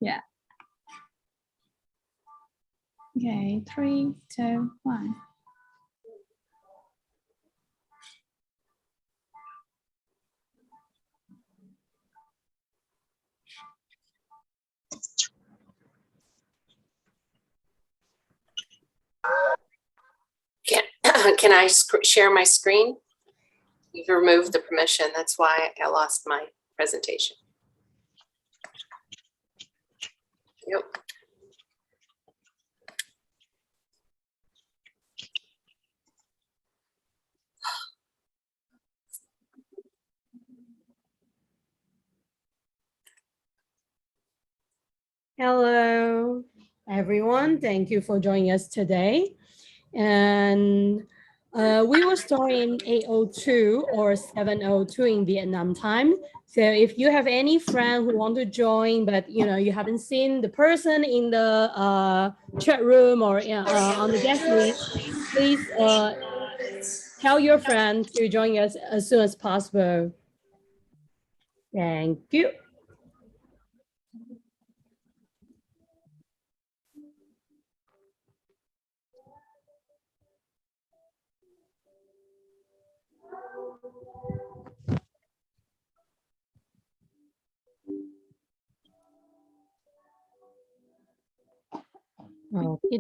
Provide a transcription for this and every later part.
Yeah. Okay, 3, 2, 1. Can I share my screen? You've removed the permission. That's why I lost my presentation. Yep. Hello, everyone. Thank you for joining us today. And we will start in 8:02 or 7:02 in Vietnam time. So if you have any friend who want to join, but you haven't seen the person in the chat room or on the guest list, please tell your friend to join us as soon as possible. Thank you.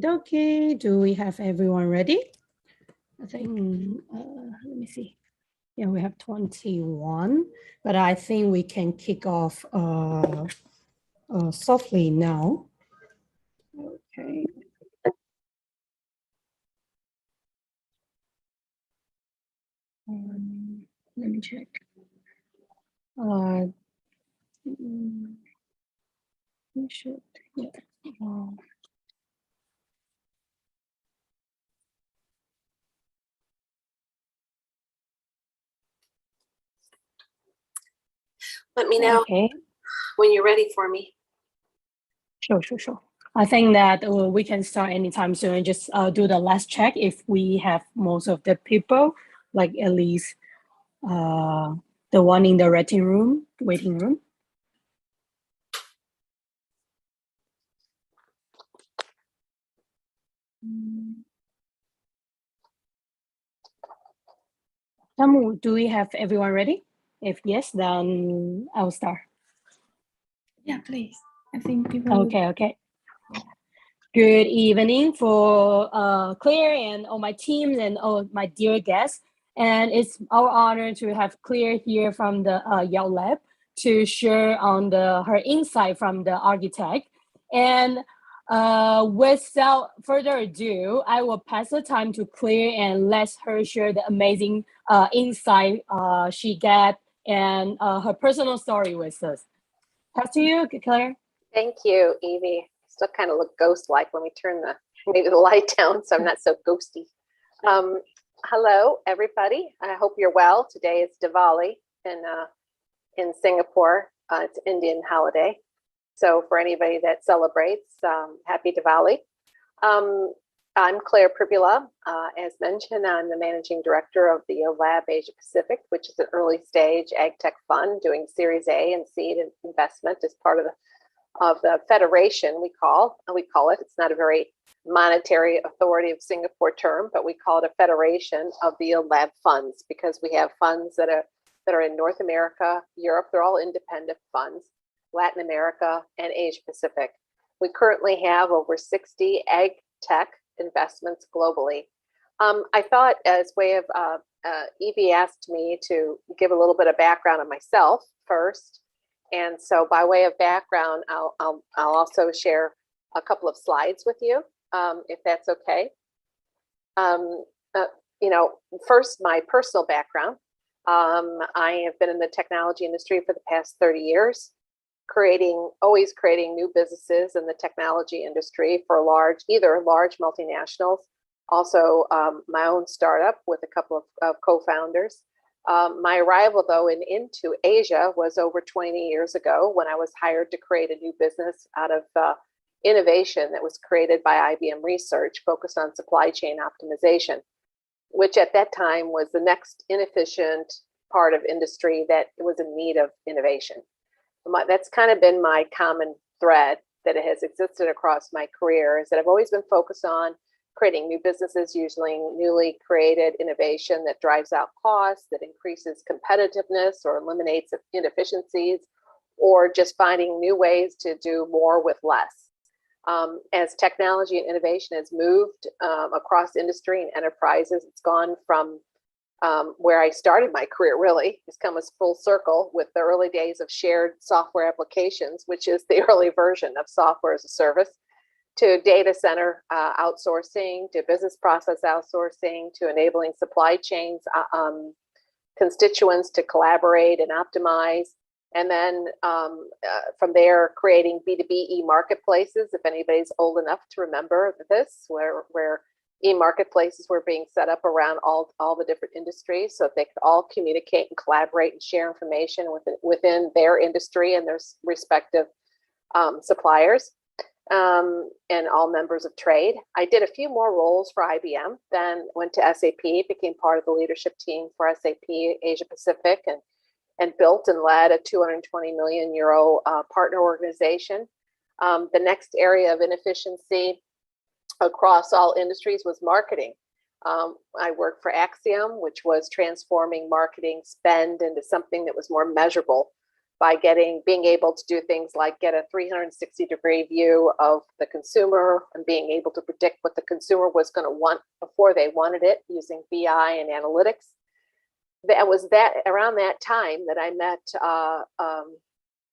Okay, do we have everyone ready? I think, let me see. Yeah, we have 21, but I think we can kick off softly now. Okay. Let me check. We should, yeah. Let me know when you're ready for me. Sure. I think that we can start anytime soon and just do the last check if we have most of the people, like at least the one in the waiting room. Tamu, do we have everyone ready? If yes, then I'll start. Yeah, please. I think people. Okay. Good evening for Claire and all my teams and all my dear guests. And it's our honor to have Claire here from the Yale Lab to share on her insight from the AgTech. And without further ado, I will pass the time to Claire and let her share the amazing insight she got and her personal story with us. Pass to you, Claire. Thank you, Evie. Still kind of look ghost-like. Let me turn maybe the light down so I'm not so ghosty. Hello, everybody. I hope you're well. Today is Diwali in Singapore. It's an Indian holiday. So for anybody that celebrates, happy Diwali. I'm Claire Pribula. As mentioned, I'm the managing director of the Lab Asia Pacific, which is an early stage AgTech fund doing Series A and seed investment as part of the federation. We call it. It's not a very monetary authority of Singapore term, but we call it a federation of the lab funds because we have funds that are in North America, Europe. They're all independent funds, Latin America, and Asia Pacific. We currently have over 60 AgTech investments globally. I thought, as way of Evie asked me to give a little bit of background on myself first. And so by way of background, I'll also share a couple of slides with you, if that's okay. First, my personal background. I have been in the technology industry for the past 30 years, always creating new businesses in the technology industry for either large multinationals, also my own startup with a couple of co-founders. My arrival, though, into Asia was over 20 years ago when I was hired to create a new business out of innovation that was created by IBM Research focused on supply chain optimization, which at that time was the next inefficient part of industry that was in need of innovation. That's kind of been my common thread that has existed across my career is that I've always been focused on creating new businesses using newly created innovation that drives out costs, that increases competitiveness or eliminates inefficiencies, or just finding new ways to do more with less. As technology and innovation has moved across industry and enterprises, it's gone from where I started my career, really. It's come as full circle with the early days of shared software applications, which is the early version of software as a service, to data center outsourcing, to business process outsourcing, to enabling supply chains constituents to collaborate and optimize. And then from there, creating B2B e-marketplaces, if anybody's old enough to remember this, where e-marketplaces were being set up around all the different industries so that they could all communicate and collaborate and share information within their industry and their respective suppliers. And all members of trade. I did a few more roles for IBM, then went to SAP, became part of the leadership team for SAP Asia Pacific, and built and led a 220 million euro partner organization. The next area of inefficiency across all industries was marketing. I worked for Axiom, which was transforming marketing spend into something that was more measurable by being able to do things like get a 360-degree view of the consumer and being able to predict what the consumer was going to want before they wanted it using BI and analytics. That was around that time that I met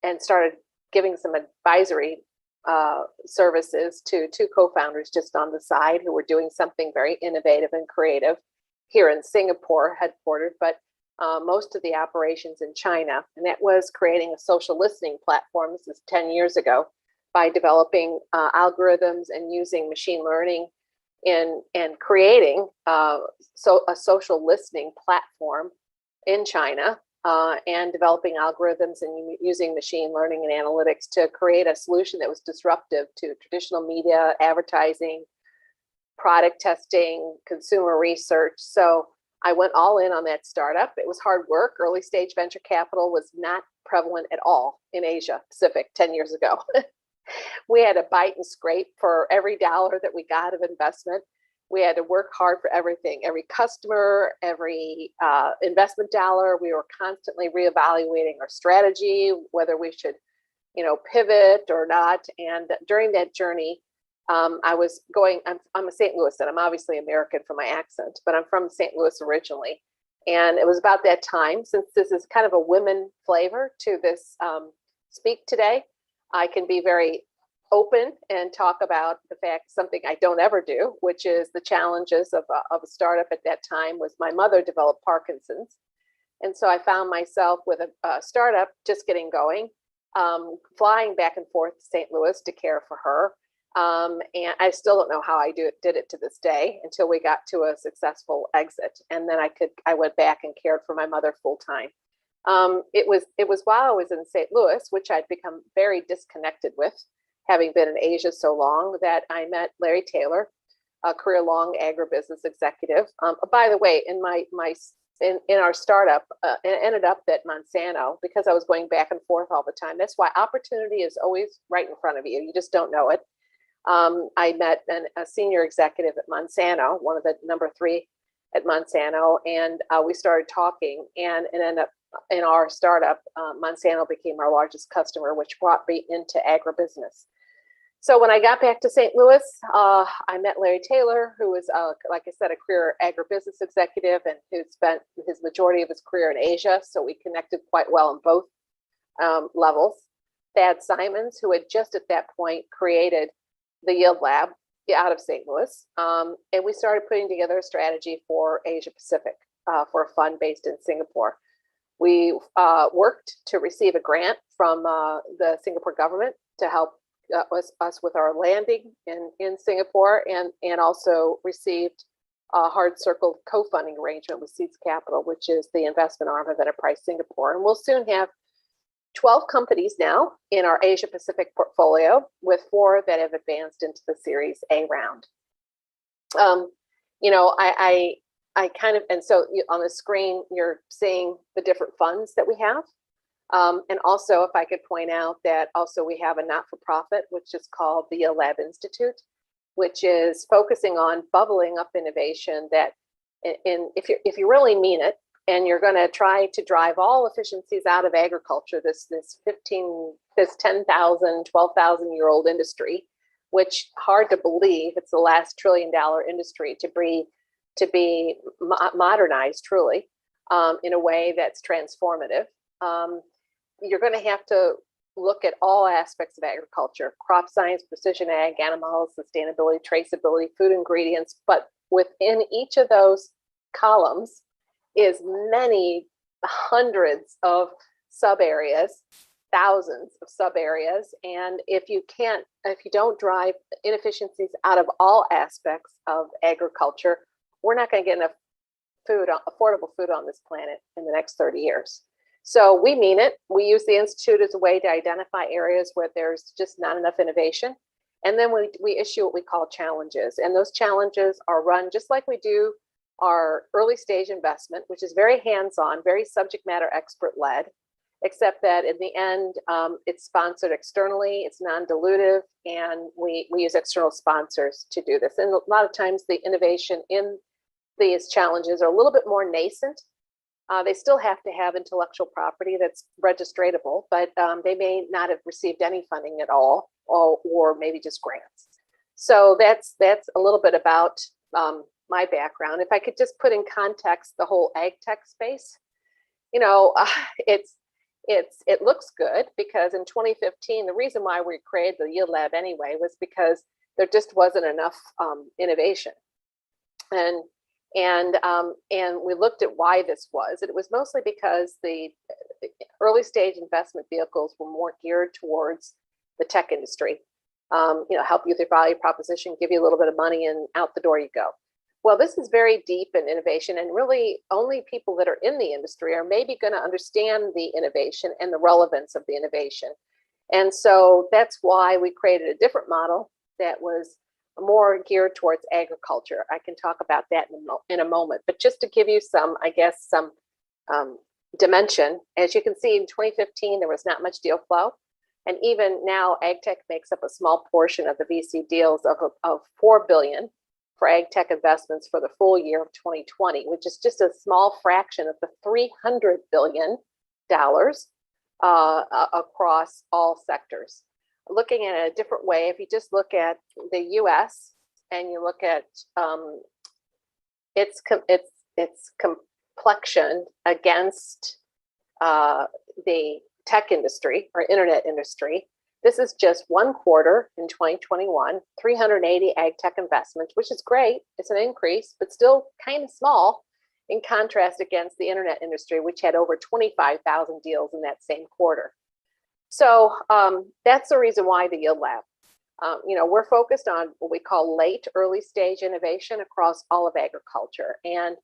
and started giving some advisory services to two co-founders just on the side who were doing something very innovative and creative here in Singapore, headquartered, but most of the operations in China. And that was creating a social listening platform. This is 10 years ago, by developing algorithms and using machine learning and creating a social listening platform in China and developing algorithms and using machine learning and analytics to create a solution that was disruptive to traditional media, advertising, product testing, consumer research. So I went all in on that startup. It was hard work. Early stage venture capital was not prevalent at all in Asia Pacific 10 years ago. We had to bite and scrape for every dollar that we got of investment. We had to work hard for everything, every customer, every investment dollar. We were constantly reevaluating our strategy, whether we should, pivot or not. And during that journey, I'm a St. Louis, and I'm obviously American from my accent, but I'm from St. Louis originally. And it was about that time, since this is kind of a women flavor to this speak today, I can be very open and talk about the fact, something I don't ever do, which is the challenges of a startup at that time was my mother developed Parkinson's. And so I found myself with a startup just getting going, flying back and forth to St. Louis to care for her. And I still don't know how I did it to this day until we got to a successful exit. And then I went back and cared for my mother full time. It was while I was in St. Louis, which I'd become very disconnected with, having been in Asia so long, that I met Larry Taylor, a career-long agribusiness executive. By the way, in our startup, it ended up that Monsanto, because I was going back and forth all the time. That's why opportunity is always right in front of you. You just don't know it. I met a senior executive at Monsanto, one of the number 3 at Monsanto, and we started talking, and it ended up in our startup, Monsanto became our largest customer, which brought me into agribusiness. So when I got back to St. Louis, I met Larry Taylor, who was, like I said, a career agribusiness executive and who spent his majority of his career in Asia. So we connected quite well on both levels. Thad Simons, who had just at that point created the Yield Lab out of St. Louis. And we started putting together a strategy for Asia Pacific for a fund based in Singapore. We worked to receive a grant from the Singapore government to help us with our landing in Singapore, and also received a hard circled co-funding arrangement with Seeds Capital, which is the investment arm of Enterprise Singapore. And we'll soon have 12 companies now in our Asia Pacific portfolio, with 4 that have advanced into the Series A round. I kind of, and so on the screen, you're seeing the different funds that we have. And also, if I could point out that also we have a not-for-profit, which is called the Yield Lab Institute, which is focusing on bubbling up innovation that if you really mean it, and you're going to try to drive all efficiencies out of agriculture, this 10,000, 12,000-year-old industry, which hard to believe it's the last $1 trillion industry to be modernized truly in a way that's transformative. You're going to have to look at all aspects of agriculture: crop science, precision ag, animal health, sustainability, traceability, food ingredients. But within each of those columns is many hundreds of sub areas, thousands of sub areas. And if you don't drive inefficiencies out of all aspects of agriculture, we're not going to get enough food, affordable food on this planet in the next 30 years. So we mean it. We use the Institute as a way to identify areas where there's just not enough innovation. And then we issue what we call challenges. And those challenges are run just like we do our early stage investment, which is very hands-on, very subject matter expert led, except that in the end, it's sponsored externally, it's non-dilutive, and we use external sponsors to do this. And a lot of times the innovation in these challenges are a little bit more nascent. They still have to have intellectual property that's registratable, but they may not have received any funding at all, or maybe just grants. So that's a little bit about my background. If I could just put in context the whole AgTech space, you know, it looks good because in 2015, the reason why we created the Yield Lab anyway was because there just wasn't enough innovation, and we looked at why this was. And it was mostly because the early stage investment vehicles were more geared towards the tech industry. You know, help you with your value proposition, give you a little bit of money, and out the door you go. Well, this is very deep in innovation, and really only people that are in the industry are maybe going to understand the innovation and the relevance of the innovation. And so that's why we created a different model that was more geared towards agriculture. I can talk about that in a moment, but just to give you some, I guess, some dimension, as you can see in 2015, there was not much deal flow. And even now, AgTech makes up a small portion of the VC deals of $4 billion for AgTech investments for the full year of 2020, which is just a small fraction of the $300 billion across all sectors. Looking at it a different way, if you just look at the US and you look at its complexion against the tech industry or internet industry, this is just one quarter in 2021, 380 AgTech investments, which is great. It's an increase, but still kind of small in contrast against the internet industry, which had over 25,000 deals in that same quarter. So that's the reason why the Yield Lab. You know, we're focused on what we call late early stage innovation across all of agriculture. And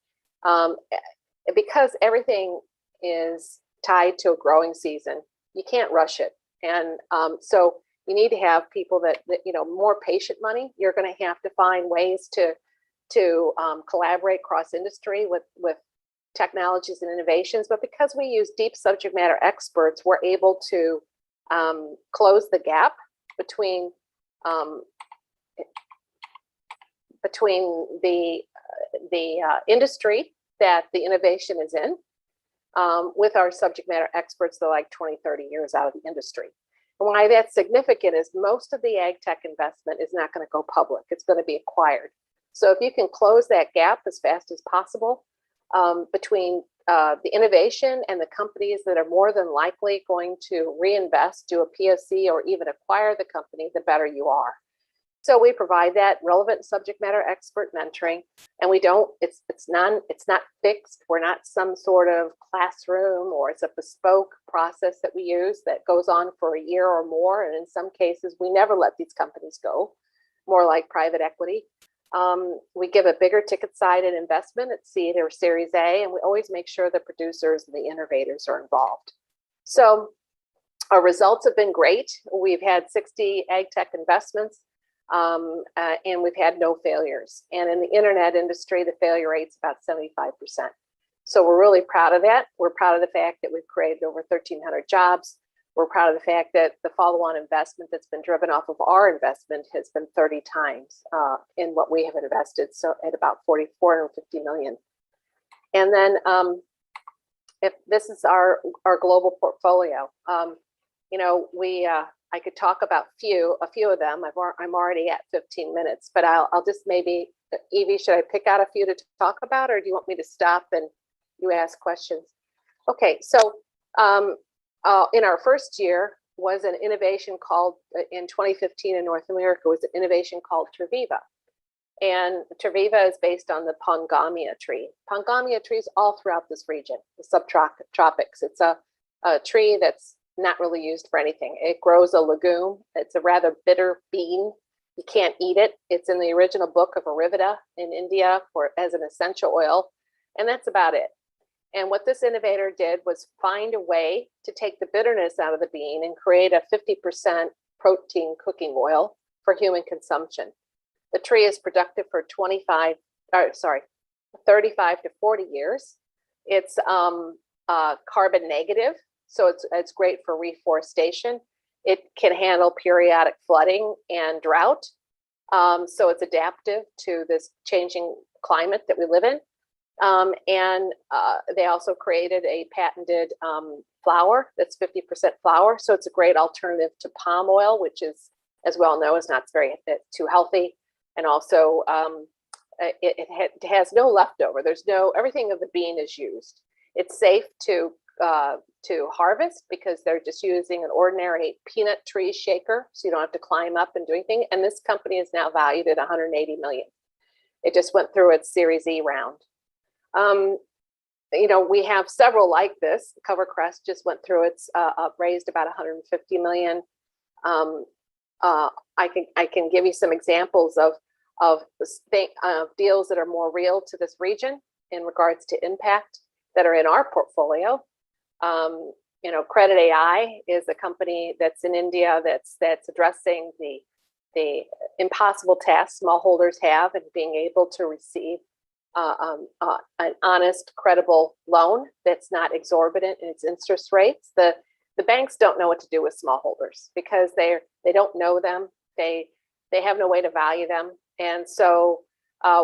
because everything is tied to a growing season, you can't rush it. And so you need to have people that you know, more patient money. You're going to have to find ways to collaborate cross industry with technologies and innovations. But because we use deep subject matter experts, we're able to close the gap between the industry that the innovation is in with our subject matter experts that are like 20, 30 years out of the industry. And why that's significant is most of the AgTech investment is not going to go public. It's going to be acquired. So if you can close that gap as fast as possible between the innovation and the companies that are more than likely going to reinvest, do a POC, or even acquire the company, the better you are. So we provide that relevant subject matter expert mentoring, and we don't, it's not fixed. We're not some sort of classroom, or it's a bespoke process that we use that goes on for a year or more. And in some cases, we never let these companies go, more like private equity. We give a bigger ticket sided investment at seed or Series A, and we always make sure the producers and the innovators are involved. So our results have been great. We've had 60 AgTech investments. And we've had no failures. And in the internet industry, the failure rate's about 75%. So we're really proud of that. We're proud of the fact that we've created over 1,300 jobs. We're proud of the fact that the follow-on investment that's been driven off of our investment has been 30 times in what we have invested, so at about 450 million. And then if this is our global portfolio, you know, I could talk about a few of them. I'm already at 15 minutes, but I'll just maybe, Evie, should I pick out a few to talk about, or do you want me to stop and you ask questions? Okay, so in our first year was an innovation called, in 2015 in North America, was an innovation called Treviva. And Treviva is based on the Pongamia tree. Pongamia trees all throughout this region, the subtropics. It's a tree that's not really used for anything. It grows a legume. It's a rather bitter bean. You can't eat it. It's in the original book of Ayurveda in India as an essential oil, and that's about it. And what this innovator did was find a way to take the bitterness out of the bean and create a 50% protein cooking oil for human consumption. The tree is productive for 35 to 40 years. It's carbon negative, so it's great for reforestation. It can handle periodic flooding and drought. So it's adaptive to this changing climate that we live in. And they also created a patented flour that's 50% flour. So it's a great alternative to palm oil, which is, as we all know, is not very too healthy. And also it has no leftover. There's everything of the bean is used. It's safe to harvest because they're just using an ordinary peanut tree shaker. So you don't have to climb up and do anything. And this company is now valued at 180 million. It just went through its Series E round. You know, we have several like this. Covercrest just went through its raised about 150 million. I can give you some examples of deals that are more real to this region in regards to impact that are in our portfolio. You know, Credit AI is a company that's in India that's addressing the impossible task smallholders have in being able to receive an honest, credible loan that's not exorbitant in its interest rates. The banks don't know what to do with smallholders because they don't know them. They have no way to value them. And so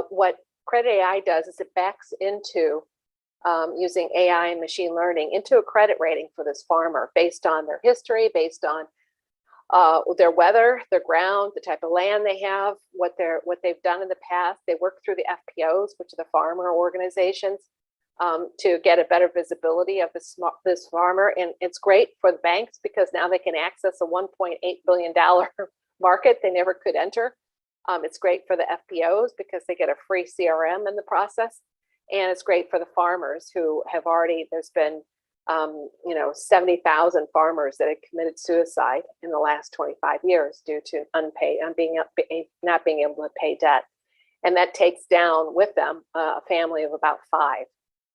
what Credit AI does is it backs into using AI and machine learning into a credit rating for this farmer based on their history, based on their weather, their ground, the type of land they have, what they've done in the past. They work through the FPOs, which are the farmer organizations, to get a better visibility of this farmer. And it's great for the banks because now they can access a $1.8 billion market they never could enter. It's great for the FPOs because they get a free CRM in the process. And it's great for the farmers who have already, there's been 70,000 farmers that have committed suicide in the last 25 years due to not being able to pay debt. And that takes down with them a family of about 5.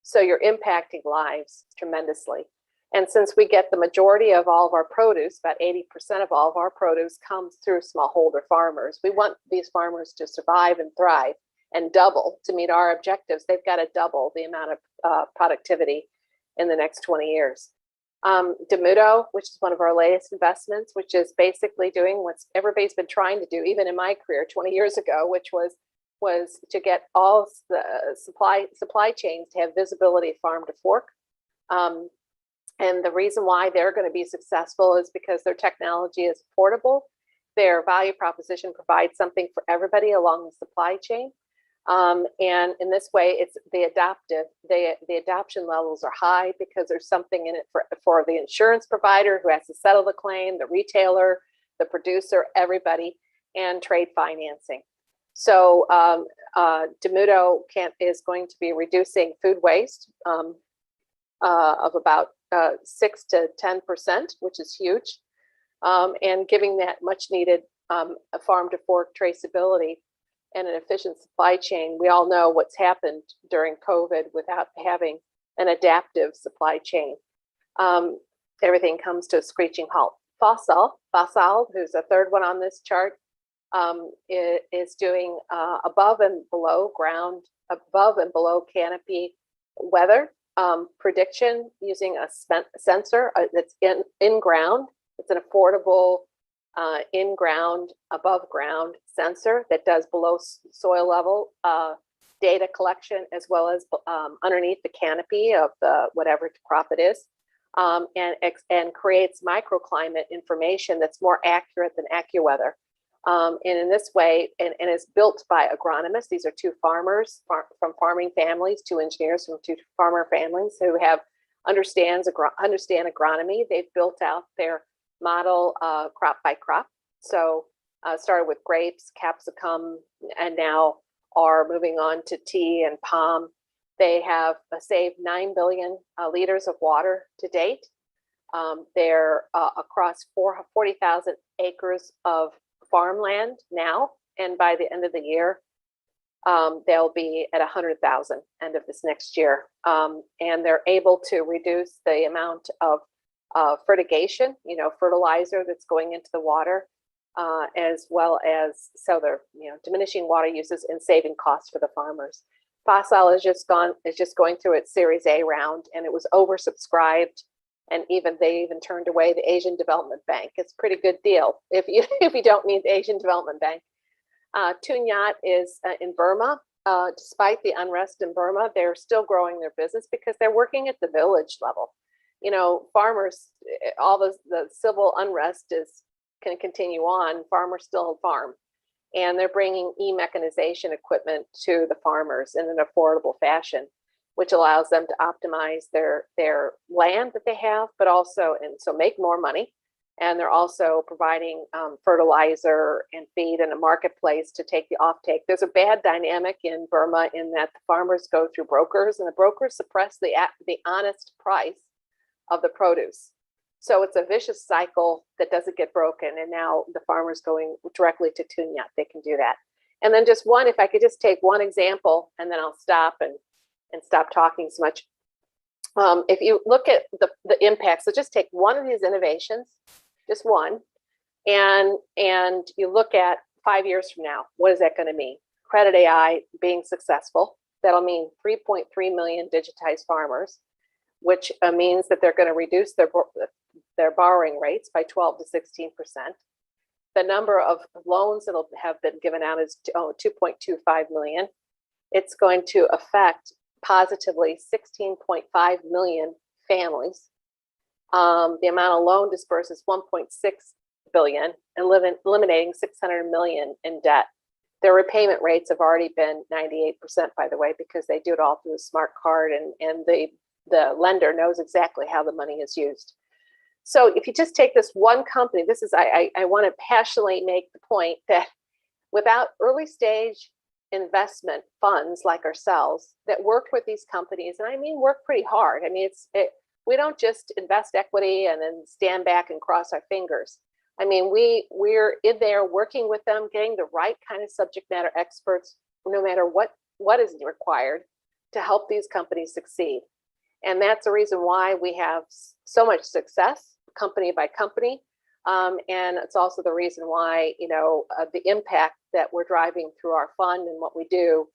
So you're impacting lives tremendously. And since we get the majority of all of our produce, about 80% of all of our produce comes through smallholder farmers. We want these farmers to survive and thrive and double to meet our objectives. They've got to double the amount of productivity in the next 20 years. Demudo, which is one of our latest investments, which is basically doing what everybody's been trying to do, even in my career 20 years ago, which was to get all the supply chains to have visibility farm to fork. And the reason why they're going to be successful is because their technology is portable. Their value proposition provides something for everybody along the supply chain. And in this way, it's the adoption levels are high because there's something in it for the insurance provider who has to settle the claim, the retailer, the producer, everybody, and trade financing. So Demudo is going to be reducing food waste of about 6 to 10%, which is huge, and giving that much needed farm to fork traceability and an efficient supply chain. We all know what's happened during COVID without having an adaptive supply chain. Everything comes to a screeching halt. Fossil, who's the third one on this chart, is doing above and below ground, above and below canopy weather prediction using a sensor that's in ground. It's an affordable in ground, above ground sensor that does below soil level data collection, as well as underneath the canopy of the whatever crop it is, and creates microclimate information that's more accurate than AccuWeather. And in this way, and is built by agronomists. These are two farmers from farming families, two engineers from two farmer families who understand agronomy. They've built out their model crop by crop. So started with grapes, capsicum, and now are moving on to tea and palm. They have saved 9 billion liters of water to date. They're across 40,000 acres of farmland now, and by the end of the year, they'll be at 100,000 end of this next year. And they're able to reduce the amount of fertigation, fertilizer that's going into the water, as well as, so they're diminishing water uses and saving costs for the farmers. Fossil is just going through its Series A round, and it was oversubscribed, and they even turned away the Asian Development Bank. It's a pretty good deal if you don't need the Asian Development Bank. Tunyat is in Burma. Despite the unrest in Burma, they're still growing their business because they're working at the village level. Farmers, all the civil unrest can continue on. Farmers still farm, and they're bringing e-mechanization equipment to the farmers in an affordable fashion, which allows them to optimize their land that they have, but also, and so make more money. And they're also providing fertilizer and feed in a marketplace to take the offtake. There's a bad dynamic in Burma in that the farmers go through brokers, and the brokers suppress the honest price of the produce. So it's a vicious cycle that doesn't get broken. And now the farmers going directly to Tunyat, they can do that. And then just if I could just take one example, and then I'll stop and stop talking so much. If you look at the impact, so just take one of these innovations, just one, and you look at 5 years from now, what is that going to mean? Credit AI being successful, that'll mean 3.3 million digitized farmers, which means that they're going to reduce their borrowing rates by 12 to 16%. The number of loans that'll have been given out is 2.25 million. It's going to affect positively 16.5 million families. The amount of loan disbursed is 1.6 billion, and eliminating 600 million in debt. Their repayment rates have already been 98%, by the way, because they do it all through a smart card, and the lender knows exactly how the money is used. So if you just take this one company, I want to passionately make the point that without early stage investment funds like ourselves that work with these companies, and I mean work pretty hard. I mean, we don't just invest equity and then stand back and cross our fingers. I mean, we're in there working with them, getting the right kind of subject matter experts, no matter what is required to help these companies succeed. And that's the reason why we have so much success, company by company. And it's also the reason why, the impact that we're driving through our fund and what we do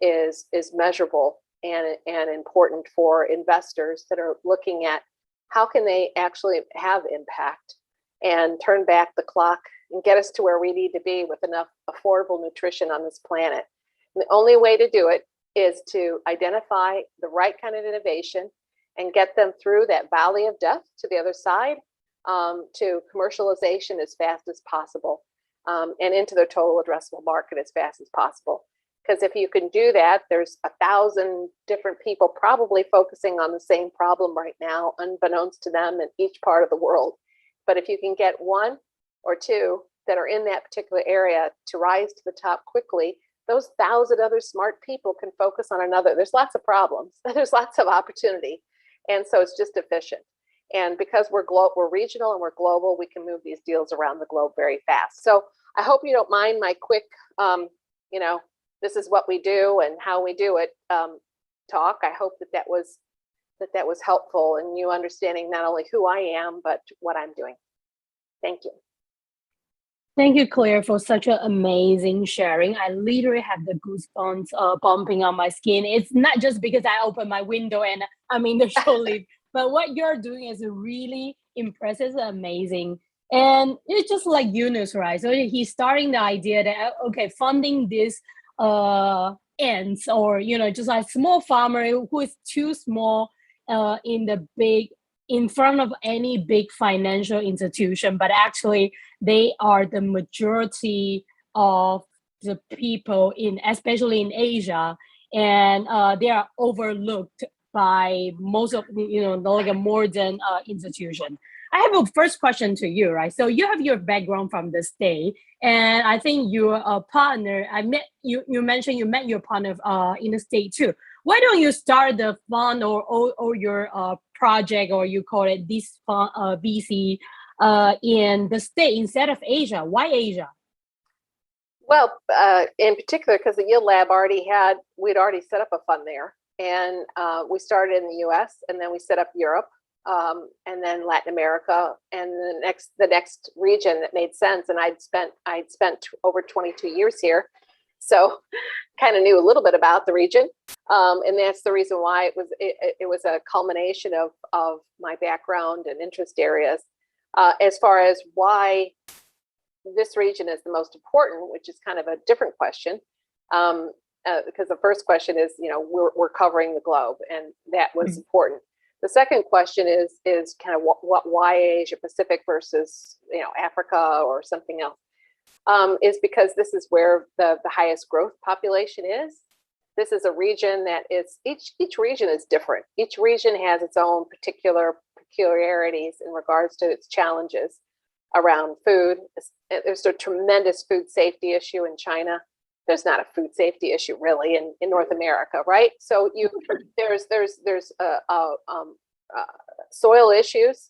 is measurable and important for investors that are looking at how can they actually have impact and turn back the clock and get us to where we need to be with enough affordable nutrition on this planet. And the only way to do it is to identify the right kind of innovation and get them through that valley of death to the other side, to commercialization as fast as possible, and into the total addressable market as fast as possible. Because if you can do that, there's 1,000 different people probably focusing on the same problem right now, unbeknownst to them in each part of the world. But if you can get one or two that are in that particular area to rise to the top quickly, those 1,000 other smart people can focus on another. There's lots of problems, there's lots of opportunity. And so it's just efficient. And because we're regional and we're global, we can move these deals around the globe very fast. So I hope you don't mind my quick, this is what we do and how we do it talk. I hope that was helpful in you understanding not only who I am, but what I'm doing. Thank you. Thank you, Claire, for such an amazing sharing. I literally have the goosebumps bumping on my skin. It's not just because I open my window and I'm in the show leaf, but what you're doing is really impressive and amazing. And it's just like Yunus, right? So he's starting the idea that, okay, funding this ants or, just like small farmer who is too small in front of any big financial institution, but actually they are the majority of the people especially in Asia, and they are overlooked by most of like a modern institution. I have a first question to you, right? So you have your background from the state, and I think your partner. I met you. You mentioned you met your partner in the state too. Why don't you start the fund or your project, or you call it this fund, VC, in the state instead of Asia? Why Asia? Well, in particular, because the Yield Lab we'd already set up a fund there, and we started in the U.S. and then we set up Europe, and then Latin America, and the next region that made sense. And I'd spent over 22 years here, so kind of knew a little bit about the region, and that's the reason why it was a culmination of my background and interest areas. As far as why this region is the most important, which is kind of a different question, because the first question is, we're covering the globe, and that was important. The second question is kind of why Asia Pacific versus Africa or something else, is because this is where the highest growth population is. This is a region that is each region is different. Each region has its own particular peculiarities in regards to its challenges around food. There's a tremendous food safety issue in China. There's not a food safety issue really in North America, right? So there's soil issues,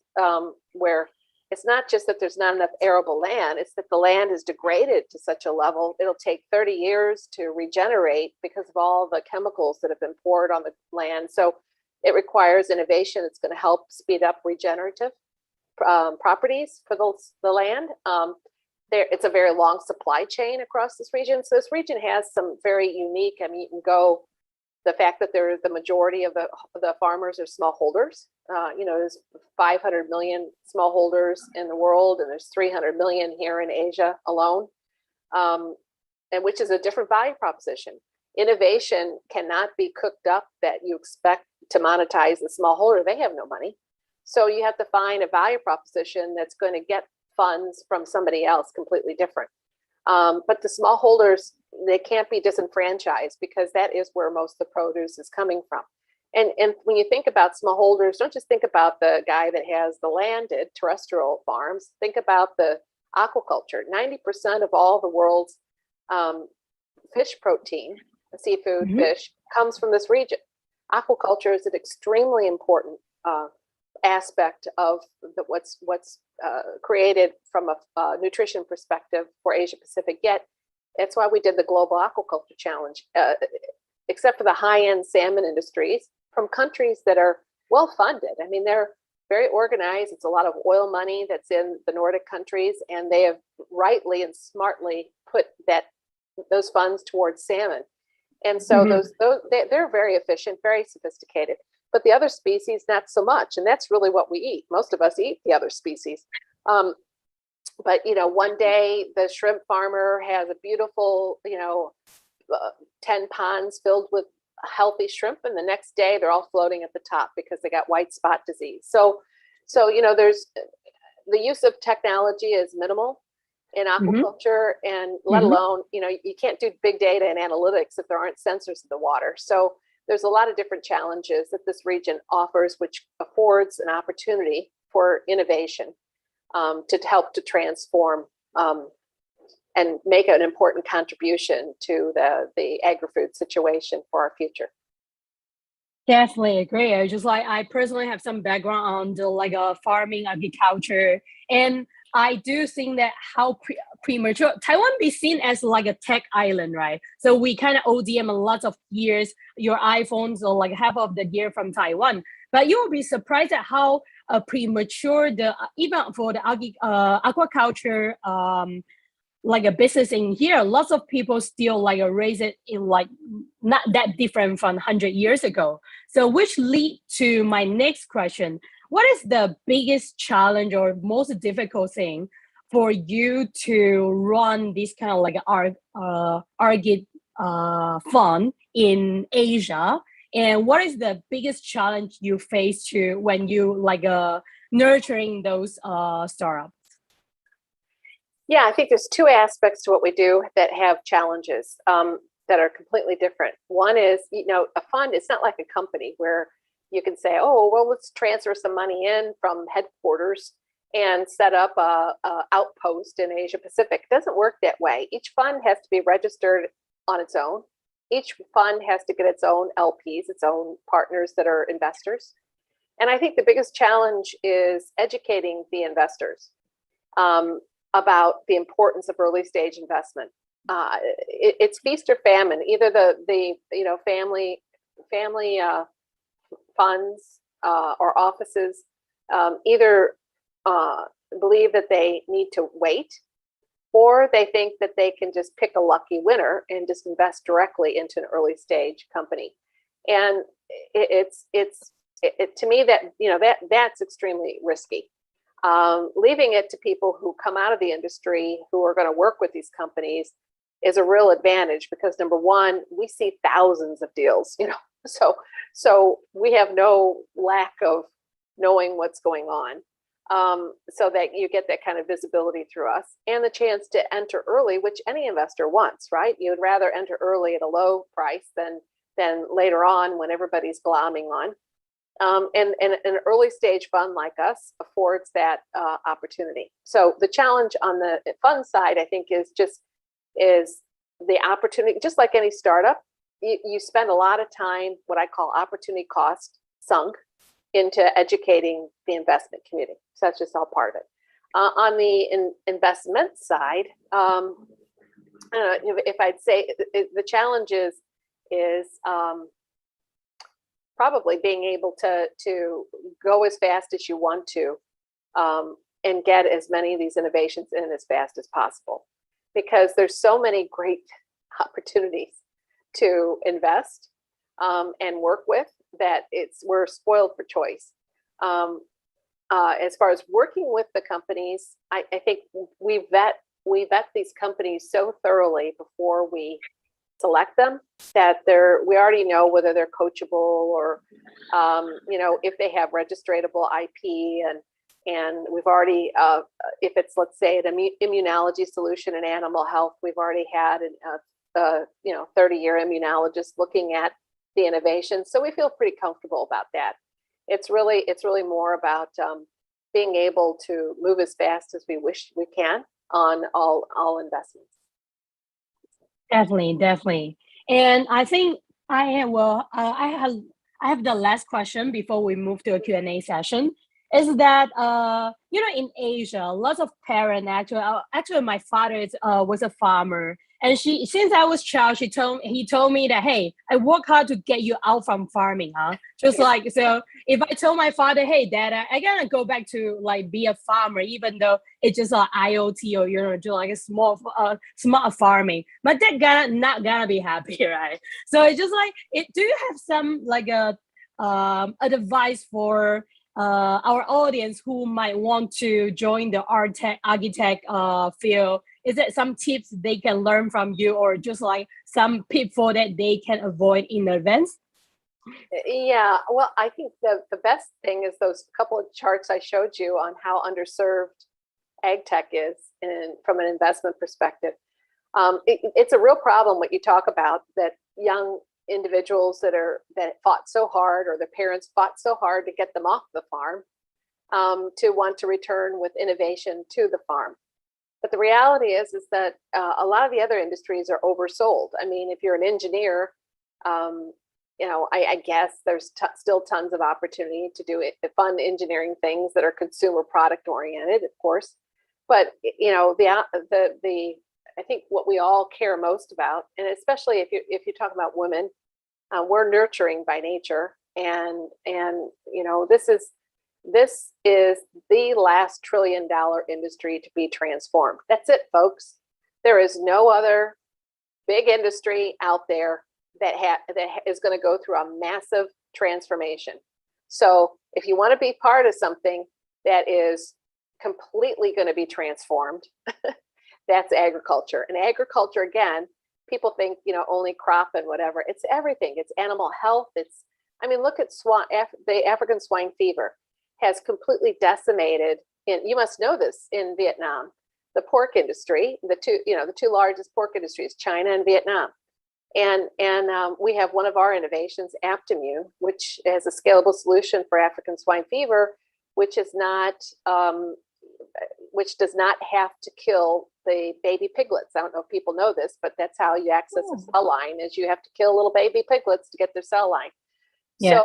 where it's not just that there's not enough arable land, it's that the land is degraded to such a level, it'll take 30 years to regenerate because of all the chemicals that have been poured on the land. So it requires innovation that's going to help speed up regenerative properties for the land. It's a very long supply chain across this region. So this region has some very unique, you can go, the fact that the majority of the farmers are smallholders. There's 500 million smallholders in the world, and there's 300 million here in Asia alone, and which is a different value proposition. Innovation cannot be cooked up that you expect to monetize the smallholder. They have no money. So you have to find a value proposition that's going to get funds from somebody else completely different. But the smallholders, they can't be disenfranchised because that is where most of the produce is coming from. And when you think about smallholders, don't just think about the guy that has the landed terrestrial farms. Think about the aquaculture. 90% of all the world's fish protein, seafood, fish, comes from this region. Aquaculture is an extremely important aspect of what's created from a nutrition perspective for Asia Pacific. Yet that's why we did the Global Aquaculture Challenge, except for the high-end salmon industries from countries that are well-funded. They're very organized. It's a lot of oil money that's in the Nordic countries, and they have rightly and smartly put those funds towards salmon. And so they're very efficient, very sophisticated. But the other species, not so much. And that's really what we eat. Most of us eat the other species. But one day the shrimp farmer has a beautiful, 10 ponds filled with healthy shrimp, and the next day they're all floating at the top because they got white spot disease. So there's the use of technology is minimal in aquaculture, and let alone, you can't do big data and analytics if there aren't sensors in the water. So there's a lot of different challenges that this region offers, which affords an opportunity for innovation to help to transform and make an important contribution to the agri-food situation for our future. Definitely agree. I personally have some background on the farming, agriculture, and I do think that how premature Taiwan be seen as like a tech island, right? So we kind of ODM a lot of years. Your iPhones are like half of the year from Taiwan, but you will be surprised at how premature even for the aquaculture like a business in here, lots of people still like raise it in like not that different from 100 years ago. So which lead to my next question. What is the biggest challenge or most difficult thing for you to run this kind of like AgTech fund in Asia? And what is the biggest challenge you face to when you like nurturing those startups? Yeah, I think there's two aspects to what we do that have challenges that are completely different. One is, a fund, it's not like a company where you can say, oh, well, let's transfer some money in from headquarters and set up a outpost in Asia Pacific. It doesn't work that way. Each fund has to be registered on its own. Each fund has to get its own LPs, its own partners that are investors. And I think the biggest challenge is educating the investors about the importance of early stage investment. It's feast or famine. Either the family funds or offices either believe that they need to wait, or they think that they can just pick a lucky winner and just invest directly into an early stage company. And to me that's extremely risky. Leaving it to people who come out of the industry who are going to work with these companies is a real advantage, because number one, we see thousands of deals, so we have no lack of knowing what's going on, so that you get that kind of visibility through us and the chance to enter early, which any investor wants, right? You'd rather enter early at a low price than later on when everybody's glomming on. And an early stage fund like us affords that opportunity. So the challenge on the fund side, I think, is the opportunity. Just like any startup, you spend a lot of time, what I call opportunity cost sunk, into educating the investment community. So that's just all part of it. On the investment side, if I'd say the challenge is probably being able to go as fast as you want to, and get as many of these innovations in as fast as possible, because there's so many great opportunities to invest and work with that we're spoiled for choice. As far as working with the companies, I think we vet these companies so thoroughly before we select them that we already know whether they're coachable, or if they have registratable IP, and we've already if it's, let's say, an immunology solution in animal health, we've already had a 30-year immunologist looking at the innovation, so we feel pretty comfortable about that. It's really more about being able to move as fast as we wish we can on all investments. Definitely. And I think I have the last question before we move to a Q&A session. Is that in Asia, lots of parents actually my father was a farmer, and since I was child, he told me that, hey, I work hard to get you out from farming, huh? Just like, so if I told my father, hey, dad, I gotta go back to like be a farmer, even though it's just like IoT or do like a small smart farming, my dad not gonna be happy, right? So it's just like, do you have some like advice for our audience who might want to join the AgTech field? Is it some tips they can learn from you, or just like some pitfall that they can avoid in advance? Yeah, well, I think the best thing is those couple of charts I showed you on how underserved AgTech is from an investment perspective. It's a real problem what you talk about, that young individuals that fought so hard, or their parents fought so hard to get them off the farm, to want to return with innovation to the farm. But the reality is that a lot of the other industries are oversold. I mean, if you're an engineer, I guess there's still tons of opportunity to do fun engineering things that are consumer product oriented, of course. But I think what we all care most about, and especially if you talk about women, we're nurturing by nature, and this is the last $1 trillion industry to be transformed. That's it, folks. There is no other big industry out there that is going to go through a massive transformation. So if you want to be part of something that is completely going to be transformed, that's agriculture. And agriculture, again, people think, only crop and whatever. It's everything. It's animal health. Look at the African swine fever has completely decimated, you must know this, in Vietnam, the pork industry, the two largest pork industries, China and Vietnam. And we have one of our innovations, Aptimmune, which is a scalable solution for African swine fever, which does not have to kill the baby piglets. I don't know if people know this, but that's how you access a cell line, is you have to kill little baby piglets to get their cell line. Yeah.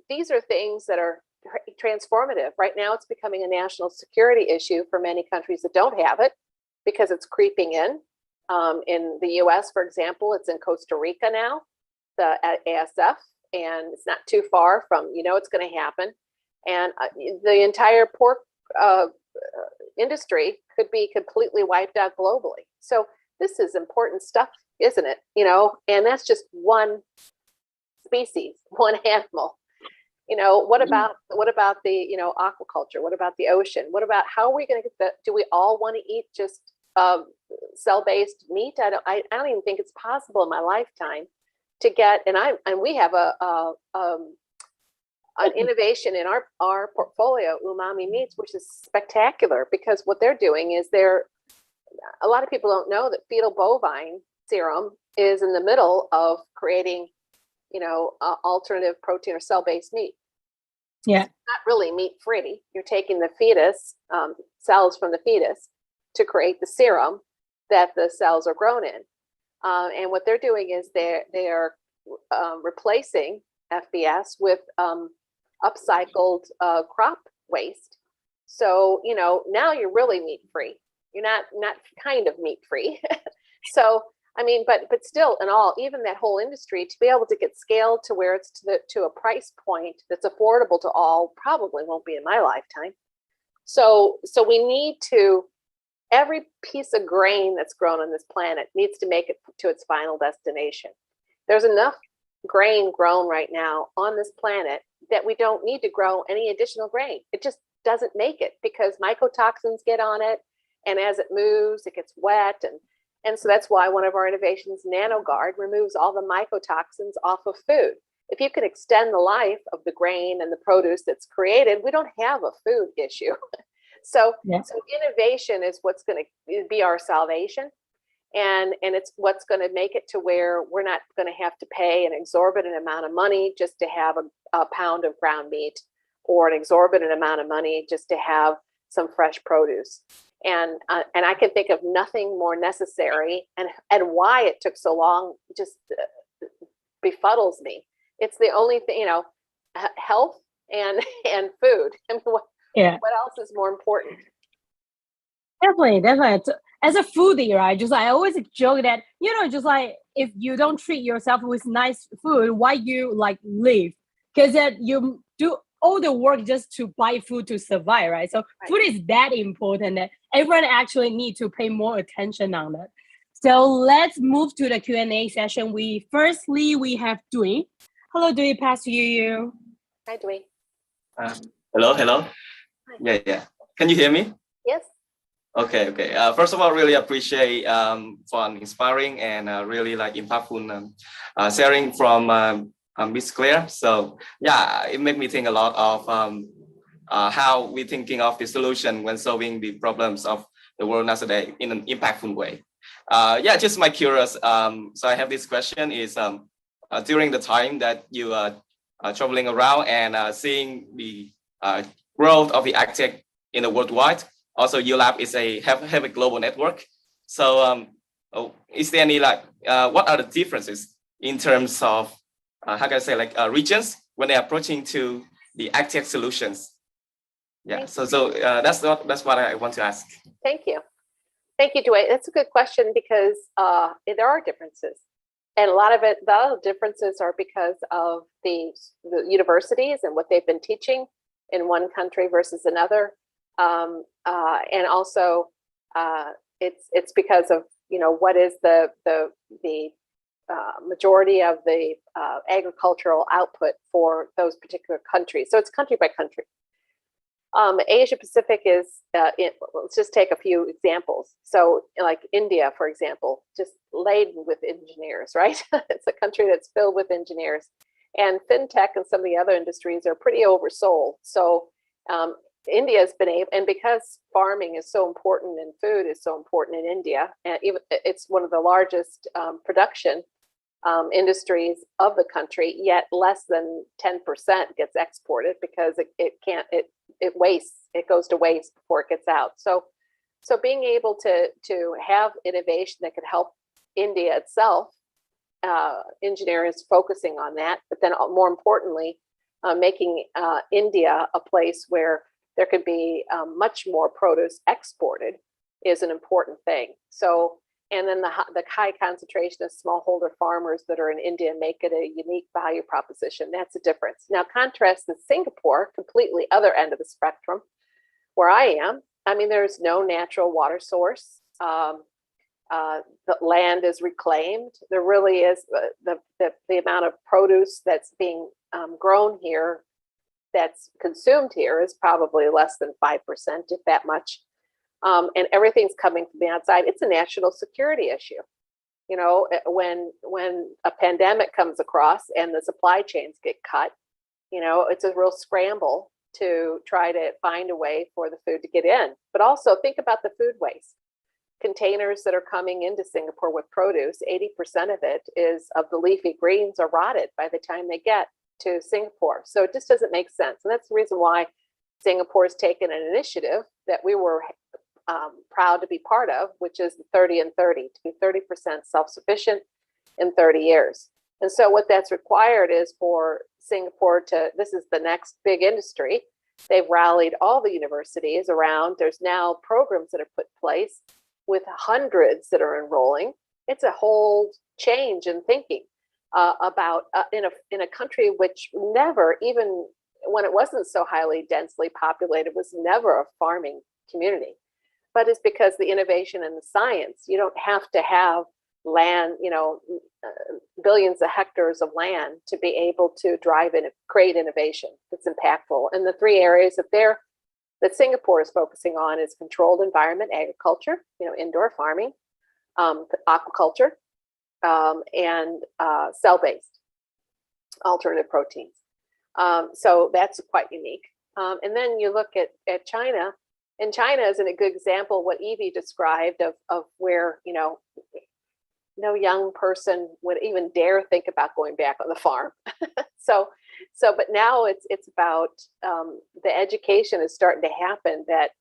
These are things that are transformative. Right now, it's becoming a national security issue for many countries that don't have it, because it's creeping in. In the US, for example, it's in Costa Rica now, the ASF, and it's not too far from, it's going to happen. And the entire pork industry could be completely wiped out globally. So this is important stuff, isn't it? And that's just one species, one animal. What about the, aquaculture? What about the ocean? What about, how are we going to get do we all want to eat just cell-based meat? I don't even think it's possible in my lifetime to get, and we have an innovation in our portfolio, Umami Meats, which is spectacular, because what they're doing is a lot of people don't know that fetal bovine serum is in the middle of creating, alternative protein or cell-based meat. Yeah. It's not really meat-free. You're taking the fetus, cells from the fetus, to create the serum that the cells are grown in. And what they're doing is they are replacing FBS with upcycled crop waste. So, now you're really meat-free. You're not kind of meat-free. So, but still, in all, even that whole industry, to be able to get scaled to where it's to a price point that's affordable to all, probably won't be in my lifetime. So we need to, every piece of grain that's grown on this planet needs to make it to its final destination. There's enough grain grown right now on this planet that we don't need to grow any additional grain. It just doesn't make it, because mycotoxins get on it, and as it moves, it gets wet, and so that's why one of our innovations, NanoGuard, removes all the mycotoxins off of food. If you can extend the life of the grain and the produce that's created, we don't have a food issue. So innovation is what's going to be our salvation. And it's what's going to make it to where we're not going to have to pay an exorbitant amount of money just to have a pound of ground meat, or an exorbitant amount of money just to have some fresh produce. And I can think of nothing more necessary, and why it took so long just befuddles me. It's the only thing, health and food. What else is more important? Definitely. As a foodie, right? I always joke that, if you don't treat yourself with nice food, why you live? Because that you do all the work just to buy food to survive, right? So food is that important that everyone actually need to pay more attention on it. So let's move to the Q&A session. We have Dewey. Hello, Dewey, pass to you. Hi, Dewey. Hello. Hi. Yeah. Can you hear me? Yes. Okay. First of all, really appreciate for an inspiring and really impactful sharing from Miss Claire. So yeah, it made me think a lot of how we're thinking of the solution when solving the problems of the world nowadays in an impactful way. Just my curious. So I have this question is during the time that you are traveling around and seeing the growth of the AgTech in the worldwide. Also, ULab is have a global network. So is there any what are the differences in terms of how can I say regions when they're approaching to the AgTech solutions? Yeah. So that's what I want to ask. Thank you, Dwayne. That's a good question, because there are differences, and a lot of the differences are because of the universities and what they've been teaching in one country versus another, and also it's because of, you know, what is the majority of the agricultural output for those particular countries. So it's country by country. Asia Pacific is, let's just take a few examples. So like India, for example, just laden with engineers, right? It's a country that's filled with engineers. And fintech and some of the other industries are pretty oversold. So India's been able, and because farming is so important and food is so important in India, and even it's one of the largest production industries of the country, yet less than 10% gets exported because it wastes, it goes to waste before it gets out. So being able to have innovation that could help India itself, engineers focusing on that, but then more importantly, making India a place where there could be much more produce exported is an important thing. So, and then the high concentration of smallholder farmers that are in India make it a unique value proposition. That's a difference. Now contrast with Singapore, completely other end of the spectrum, where I am. I mean, there's no natural water source. The land is reclaimed. There really is the amount of produce that's being grown here, that's consumed here, is probably less than 5%, if that much. And everything's coming from the outside. It's a national security issue. You know, when a pandemic comes across and the supply chains get cut, you know, it's a real scramble to try to find a way for the food to get in. But also think about the food waste. Containers that are coming into Singapore with produce, 80% of it is of the leafy greens are rotted by the time they get to Singapore. So it just doesn't make sense. And that's the reason why Singapore has taken an initiative that we were proud to be part of, which is the 30 and 30, to be 30% self-sufficient in 30 years. And so what that's required is for Singapore to, this is the next big industry. They've rallied all the universities around. There's now programs that are put in place with hundreds that are enrolling. It's a whole change in thinking about in a country which never, even when it wasn't so highly densely populated, was never a farming community. But it's because the innovation and the science, you don't have to have land, you know, billions of hectares of land to be able to drive and create innovation that's impactful. And the three areas that Singapore is focusing on is controlled environment agriculture, you know, indoor farming, aquaculture, and cell-based alternative proteins. So that's quite unique. And then you look at China, and China is a good example what Evie described of where, you know, no young person would even dare think about going back on the farm. But now it's about the education is starting to happen that,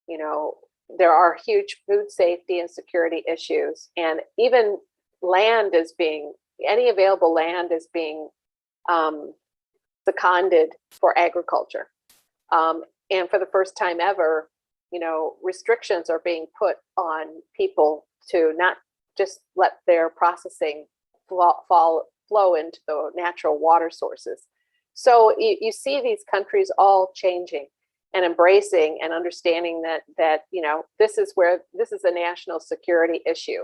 you know, there are huge food safety and security issues, and even land is being, any available land is being seconded for agriculture. And for the first time ever, you know, restrictions are being put on people to not just let their processing flow into the natural water sources. So you see these countries all changing and embracing and understanding that you know, this is a national security issue.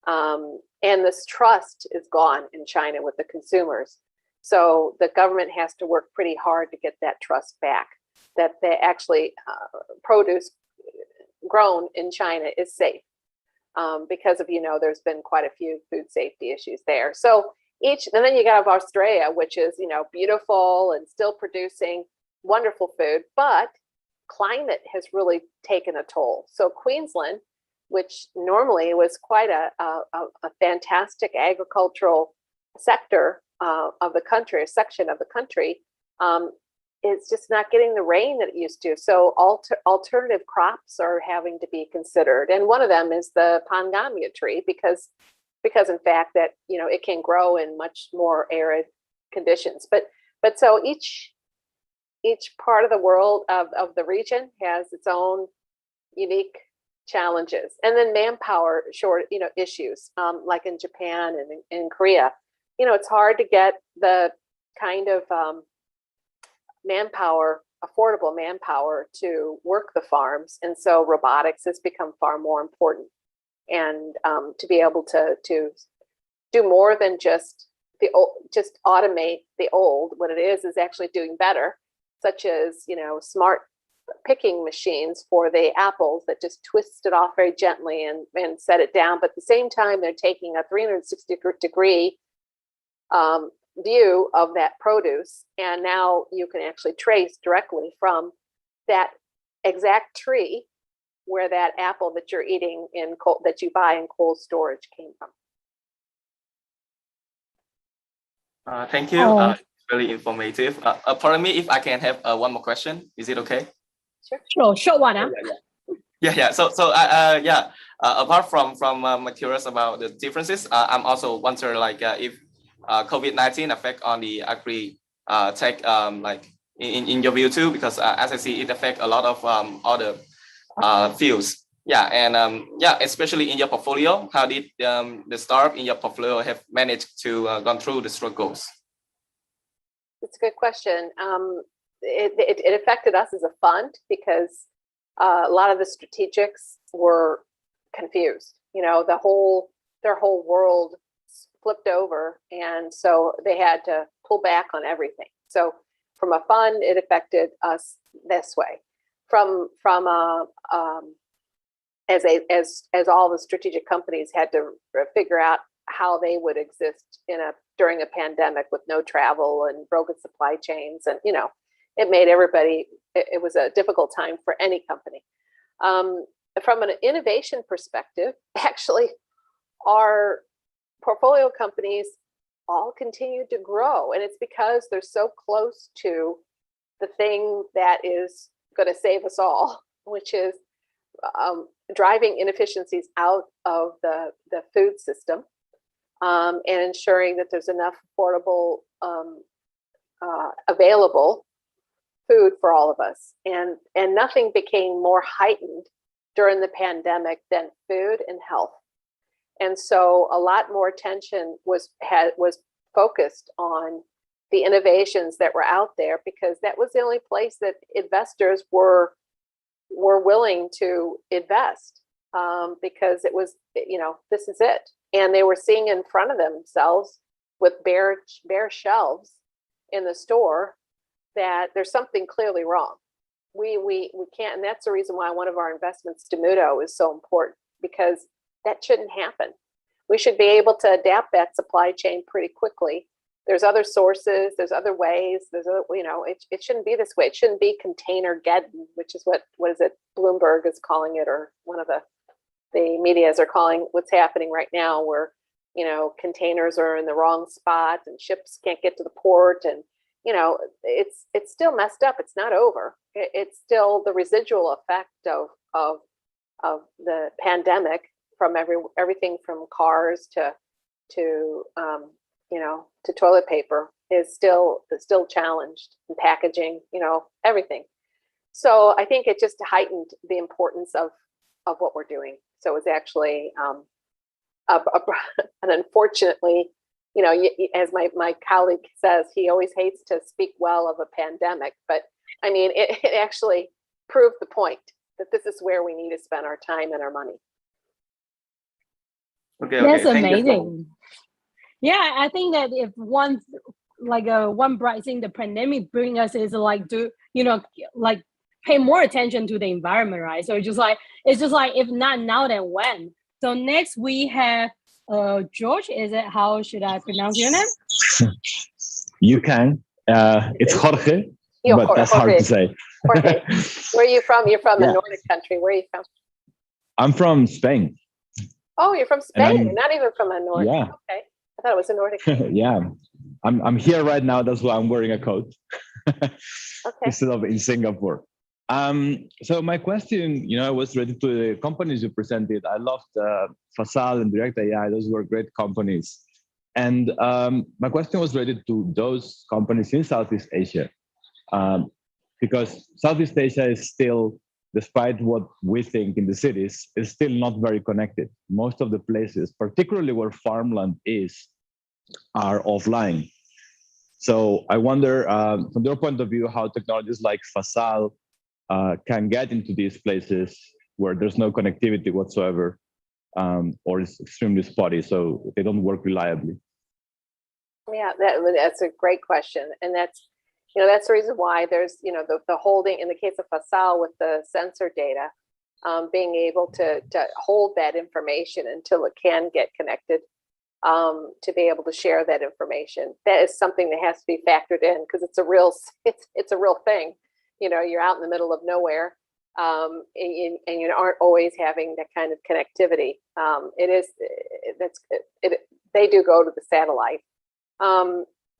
And this trust is gone in China with the consumers. So the government has to work pretty hard to get that trust back, that they actually produce grown in China is safe, because of, you know, there's been quite a few food safety issues there. So and then you got Australia, which is, you know, beautiful and still producing wonderful food, but climate has really taken a toll. So Queensland, which normally was quite a fantastic agricultural sector of the country, a section of the country, it's just not getting the rain that it used to. So alternative crops are having to be considered. And one of them is the pangamia tree, because in fact that, you know, it can grow in much more arid conditions. But so each part of the world of the region has its own unique challenges. And then manpower issues, like in Japan and in Korea. You know, it's hard to get the kind of manpower affordable manpower to work the farms. And so robotics has become far more important. And to be able to do more than just automate the old, what it is actually doing better, such as, smart picking machines for the apples that just twist it off very gently and set it down. But at the same time, they're taking a 360-degree view of that produce. And now you can actually trace directly from that exact tree where that apple that you're eating that you buy in cold storage came from. Thank you. Oh. Really informative. Pardon me if I can have one more question. Is it okay? Sure, short one, huh? Yeah. So apart from I'm curious about the differences, I'm also wondering if COVID-19 affect on the agri tech like in your view too, because as I see it affect a lot of other fields. Yeah, and especially in your portfolio, how did the startup in your portfolio have managed to gone through the struggles? It's a good question. It affected us as a fund because a lot of the strategics were confused. Their whole world flipped over, and so they had to pull back on everything. So from a fund, it affected us this way. As all the strategic companies had to figure out how they would exist during a pandemic with no travel and broken supply chains, and it made everybody. It was a difficult time for any company. From an innovation perspective, actually, our portfolio companies all continued to grow, and it's because they're so close to the thing that is going to save us all, which is driving inefficiencies out of the food system, and ensuring that there's enough affordable, available food for all of us. And nothing became more heightened during the pandemic than food and health. And so a lot more attention was focused on the innovations that were out there, because that was the only place that investors were willing to invest, because it was, this is it. And they were seeing in front of themselves with bare shelves in the store that there's something clearly wrong. We can't, and that's the reason why one of our investments, Demudo, is so important, because that shouldn't happen. We should be able to adapt that supply chain pretty quickly. There's other sources, there's other ways, it shouldn't be this way. It shouldn't be container-geddon, which is what is it, Bloomberg is calling it, or one of the medias are calling what's happening right now, where, containers are in the wrong spot and ships can't get to the port, and, it's still messed up. It's not over. It's still the residual effect of the pandemic, from everything from cars to toilet paper is still challenged, and packaging, everything. So I think it just heightened the importance of what we're doing. So it's actually, and unfortunately, as my colleague says, he always hates to speak well of a pandemic, but I mean, it actually proved the point that this is where we need to spend our time and our money. Okay, That's thank you. amazing. Yeah, I think that if one bright thing the pandemic bring us is pay more attention to the environment, right? So it's just like if not now, then when? So next we have George. Is it, how should I pronounce your name? You can. It's Jorge, but Jorge, that's hard to say. Jorge. Where are you from? You're from Yeah. the Nordic country. Where are you from? I'm from Spain. Oh, you're from Spain. You're not even from a Nordic. Yeah. Okay. I thought it was a Nordic. Yeah. I'm here right now. That's why I'm wearing a coat. Okay. Instead of in Singapore. So my question, was related to the companies you presented. I loved Fasal and Direct AI. Those were great companies. And my question was related to those companies in Southeast Asia. Because Southeast Asia is still, despite what we think in the cities, is still not very connected. Most of the places, particularly where farmland is, are offline. So I wonder, from your point of view, how technologies like Fasal can get into these places where there's no connectivity whatsoever, or it's extremely spotty, so they don't work reliably. Yeah, that's a great question, and that's that's the reason why there's the holding in the case of Fasal with the sensor data, being able to hold that information until it can get connected, to be able to share that information. That is something that has to be factored in because it's a real thing. You're out in the middle of nowhere, and you aren't always having that kind of connectivity. They do go to the satellite.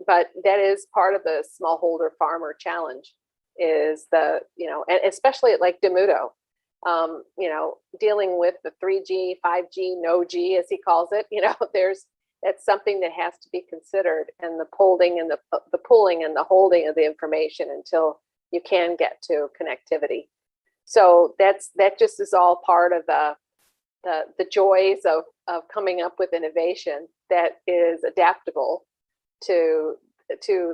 But that is part of the smallholder farmer challenge is and especially at like Demudo, dealing with the 3G, 5G, no G, as he calls it, that's something that has to be considered, and the pulling and the pulling and the holding of the information until you can get to connectivity. So that just is all part of the joys of coming up with innovation that is adaptable to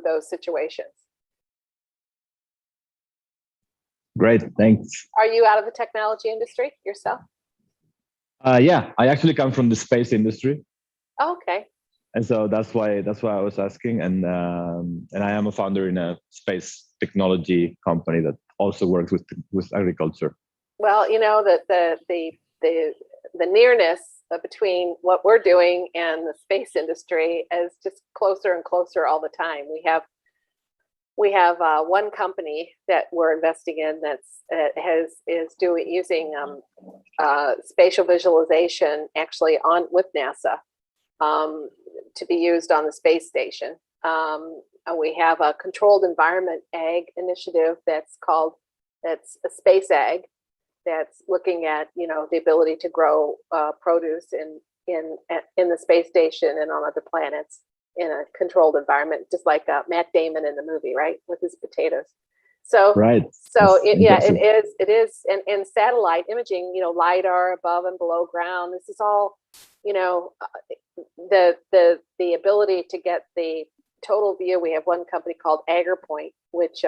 those situations. Great, thanks. Are you out of the technology industry yourself? Yeah, I actually come from the space industry. Oh, okay. And so that's why I was asking, and I am a founder in a space technology company that also works with agriculture. Well, that the nearness between what we're doing and the space industry is just closer and closer all the time. We have one company that we're investing in is using spatial visualization actually with NASA to be used on the space station. We have a controlled environment ag initiative that's a space ag, that's looking at the ability to grow produce in the space station and on other planets in a controlled environment, just like Matt Damon in the movie, right, with his potatoes. So right. So it is, and satellite imaging, LiDAR above and below ground. This is all, the ability to get the total view. We have one company called AgriPoint, which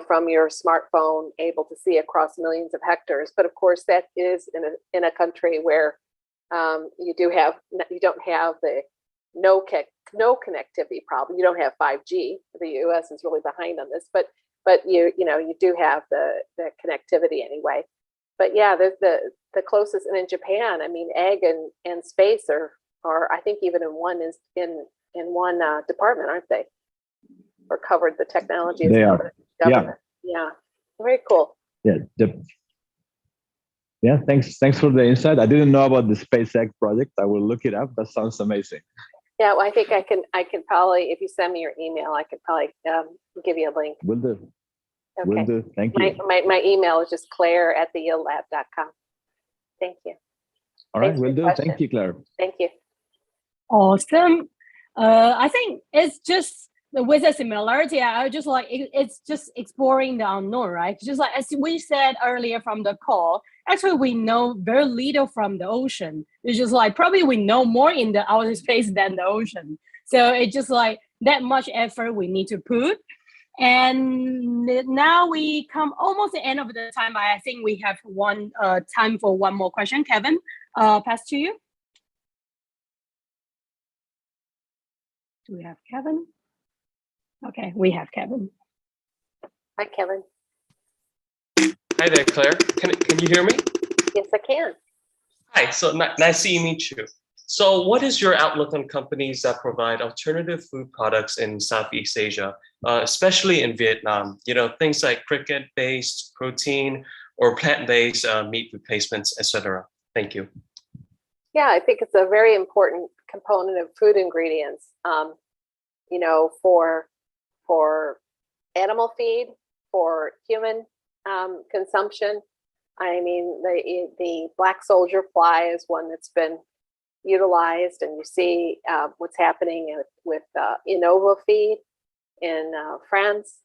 from your smartphone, able to see across millions of hectares. But of course, that is in a country where you don't have the no connectivity problem. You don't have 5G. The U.S. is really behind on this, but you do have the connectivity anyway. But yeah, the closest, and in Japan, I mean, ag and space are I think even in one department, aren't they? Or covered the technology. They are. Yeah. Very cool. Yeah. Yeah. Thanks for the insight. I didn't know about the SpaceX project. I will look it up. That sounds amazing. Yeah. Well, I think I can probably, if you send me your email, I could probably give you a link. Will do. Okay. Will do. Thank you. My email is just claire@theyieldlab.com. Thank you. All right. Will do. Thank you, Claire. Thank you. Awesome. I think it's just with a similarity. I just like it's just exploring the unknown, right? Just like as we said earlier from the call, actually we know very little from the ocean. It's just like probably we know more in the outer space than the ocean. So it's just like that much effort we need to put. And now we come almost the end of the time. I think we have one time for one more question. Kevin, pass to you. Do we have Kevin? Okay, we have Kevin. Hi, Kevin. Hi there, Claire. Can you hear me? Yes, I can. Hi, so nice to meet you. So what is your outlook on companies that provide alternative food products in Southeast Asia, especially in Vietnam? Things like cricket-based protein or plant-based meat replacements, etc. Thank you. Yeah, I think it's a very important component of food ingredients. For animal feed, for human consumption. I mean, the black soldier fly is one that's been utilized, and you see what's happening with Innova feed in France,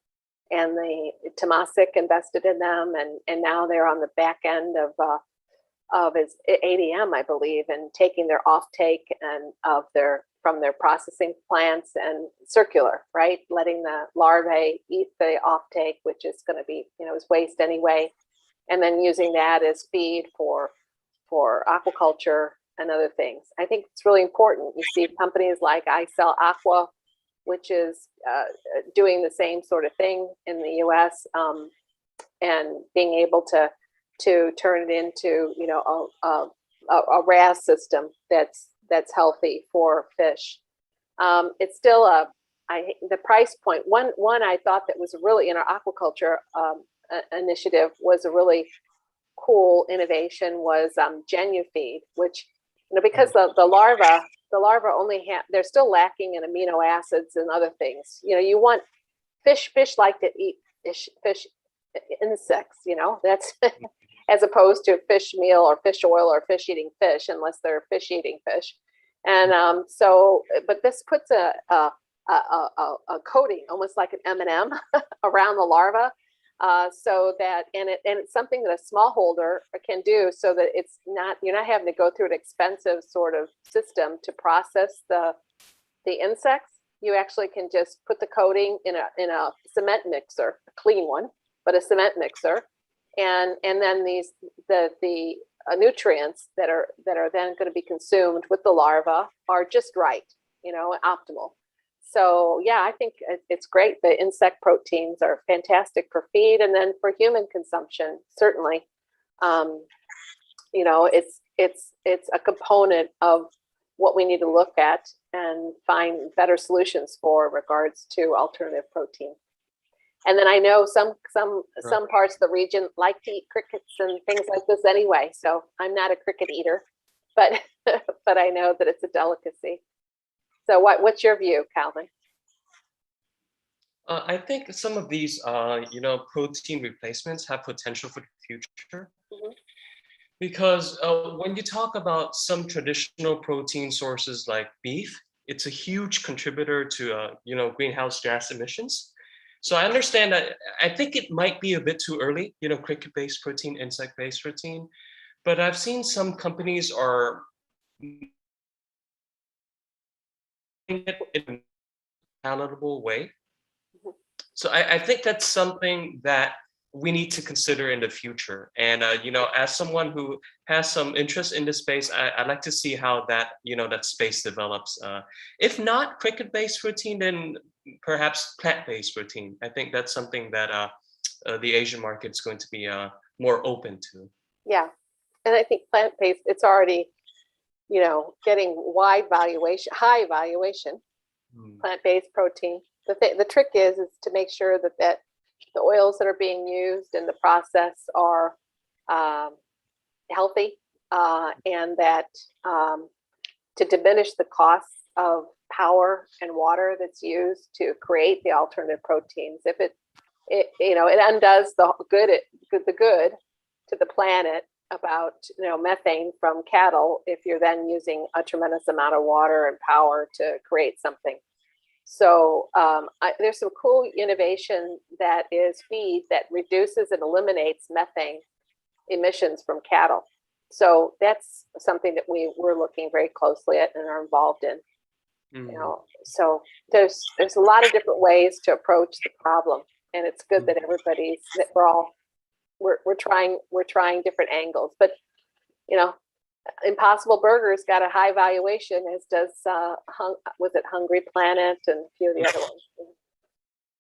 and the Temasek invested in them, and now they're on the back end of its ADM, I believe, and taking their offtake and of their from their processing plants and circular, right? Letting the larvae eat the offtake, which is going to be, is waste anyway, and then using that as feed for aquaculture and other things. I think it's really important. You see companies like I Sell Aqua, which is doing the same sort of thing in the U.S. And being able to turn it into a RAS system that's healthy for fish. It's still the price point. One I thought that was really in our aquaculture initiative was a really cool innovation was GenuFeed, which because the larva only they're still lacking in amino acids and other things. You want fish like to eat fish insects. That's as opposed to fish meal or fish oil or fish eating fish, unless they're fish eating fish. And but this puts a coating, almost like an M&M, around the larva, so that it's something that a smallholder can do, so that you're not having to go through an expensive sort of system to process the insects. You actually can just put the coating in a cement mixer, a clean one, but a cement mixer, and then the nutrients that are then going to be consumed with the larva are just right, optimal. So yeah, I think it's great. The insect proteins are fantastic for feed, and then for human consumption, certainly. It's a component of what we need to look at and find better solutions for regards to alternative protein. And then I know some parts of the region like to eat crickets and things like this anyway. So I'm not a cricket eater, but but I know that it's a delicacy. So what's your view, Calvin? I think some of these, protein replacements have potential for the future. Mm-hmm. Because when you talk about some traditional protein sources like beef, it's a huge contributor to, greenhouse gas emissions. So I understand that. I think it might be a bit too early, cricket-based protein, insect-based protein, but I've seen some companies are it in a palatable way. So I think that's something that we need to consider in the future. And as someone who has some interest in this space, I'd like to see how that that space develops. If not cricket-based protein, then perhaps plant-based protein. I think that's something that the Asian market is going to be more open to. Yeah, and I think plant-based, it's already getting high valuation. Plant-based protein. The trick is to make sure that the oils that are being used in the process are healthy, and that to diminish the costs of power and water that's used to create the alternative proteins. If it undoes the good to the planet about methane from cattle, if you're then using a tremendous amount of water and power to create something. So there's some cool innovation that is feed that reduces and eliminates methane emissions from cattle. So that's something that we're looking very closely at and are involved in. So there's a lot of different ways to approach the problem, and it's good that we're trying different angles. But Impossible Burgers got a high valuation, as does Hungry Planet and a few of the other ones.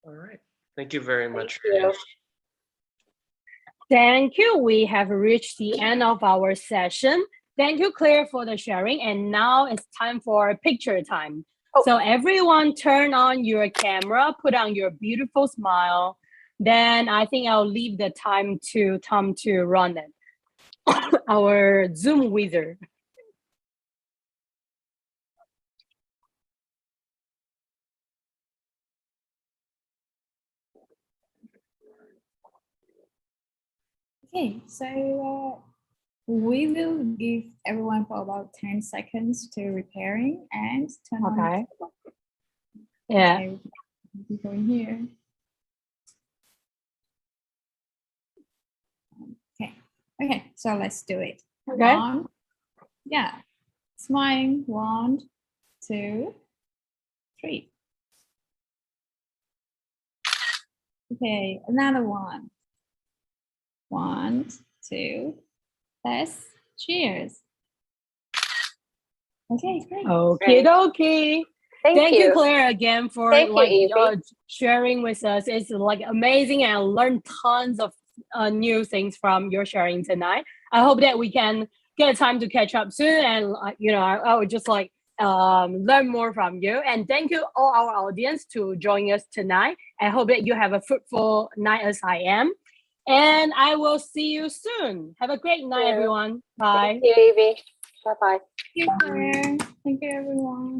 All right. Thank you very much. Thank you. Thank you. We have reached the end of our session. Thank you, Claire, for the sharing. And now it's time for picture time. Oh. So everyone turn on your camera, put on your beautiful smile. Then I think I'll leave the time to Tom to run it. Our Zoom wizard. Okay, so we will give everyone for about 10 seconds to repairing and turn on. Okay. Yeah. Okay, we'll go in here. Okay, so let's do it. Okay. One, yeah, smiling. 1, 2, 3. Okay, another one. 1, 2. Let's cheers. Okay, great. Okay, okay. Thank you, you. Claire, again for Thank you, like Evie. sharing with us. It's like amazing, and I learned tons of new things from your sharing tonight. I hope that we can get time to catch up soon, and I would just like learn more from you. And thank you all our audience to join us tonight. I hope that you have a fruitful night as I am, and I will see you soon. Have a great night, you. everyone. Bye. Thank you, Evie. Bye-bye. Thank you, Claire. Thank you, everyone.